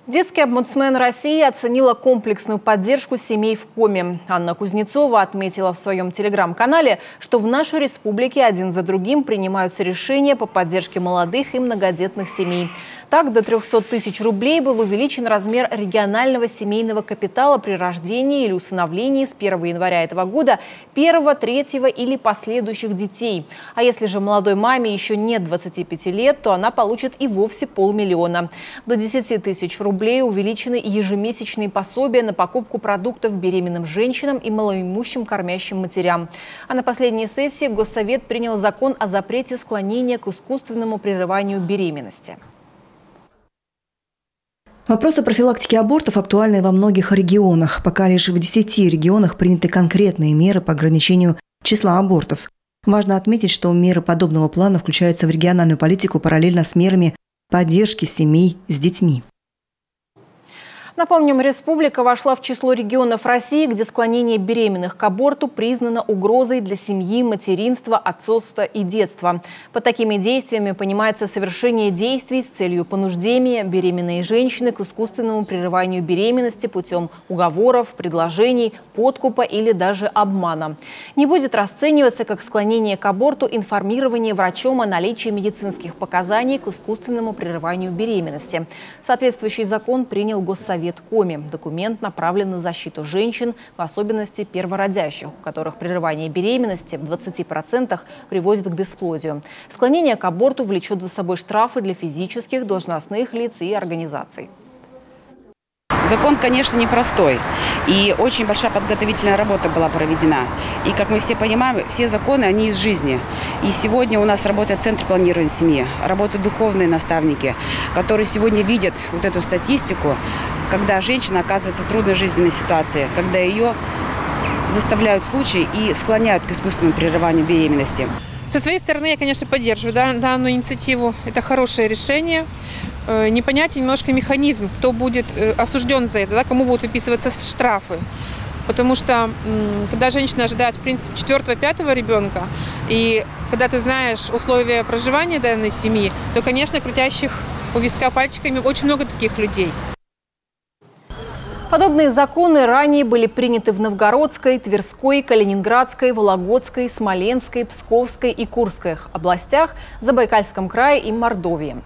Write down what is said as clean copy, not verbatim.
Детский омбудсмен России оценила комплексную поддержку семей в коме. Анна Кузнецова отметила в своем телеграм-канале, что в нашей республике один за другим принимаются решения по поддержке молодых и многодетных семей. Так, до 300 тысяч рублей был увеличен размер регионального семейного капитала при рождении или усыновлении с 1 января этого года первого, третьего или последующих детей. А если же молодой маме еще нет 25 лет, то она получит и вовсе 500 000. До 10 тысяч рублей увеличены ежемесячные пособия на покупку продуктов беременным женщинам и малоимущим кормящим матерям. А на последней сессии Госсовет принял закон о запрете склонения к искусственному прерыванию беременности. Вопросы профилактики абортов актуальны во многих регионах. Пока лишь в 10 регионах приняты конкретные меры по ограничению числа абортов. Важно отметить, что меры подобного плана включаются в региональную политику параллельно с мерами поддержки семей с детьми. Напомним, республика вошла в число регионов России, где склонение беременных к аборту признано угрозой для семьи, материнства, отцовства и детства. Под такими действиями понимается совершение действий с целью понуждения беременной женщины к искусственному прерыванию беременности путем уговоров, предложений, подкупа или даже обмана. Не будет расцениваться как склонение к аборту информирование врачом о наличии медицинских показаний к искусственному прерыванию беременности. Соответствующий закон принял Госсовет Коми. Документ направлен на защиту женщин, в особенности первородящих, у которых прерывание беременности в 20% приводит к бесплодию. Склонение к аборту влечет за собой штрафы для физических, должностных лиц и организаций. Закон, конечно, непростой, и очень большая подготовительная работа была проведена. И, как мы все понимаем, все законы, они из жизни. И сегодня у нас работает Центр планирования семьи, работают духовные наставники, которые сегодня видят вот эту статистику, когда женщина оказывается в трудной жизненной ситуации, когда ее заставляют случай и склоняют к искусственному прерыванию беременности. Со своей стороны я, конечно, поддерживаю данную инициативу. Это хорошее решение. Непонятен немножко механизм, кто будет осужден за это, да, кому будут выписываться штрафы. Потому что, когда женщина ожидает, в принципе, 4-5 ребенка, и когда ты знаешь условия проживания данной семьи, то, конечно, крутящих у виска пальчиками очень много таких людей. Подобные законы ранее были приняты в Новгородской, Тверской, Калининградской, Вологодской, Смоленской, Псковской и Курской областях, Забайкальском крае и Мордовии.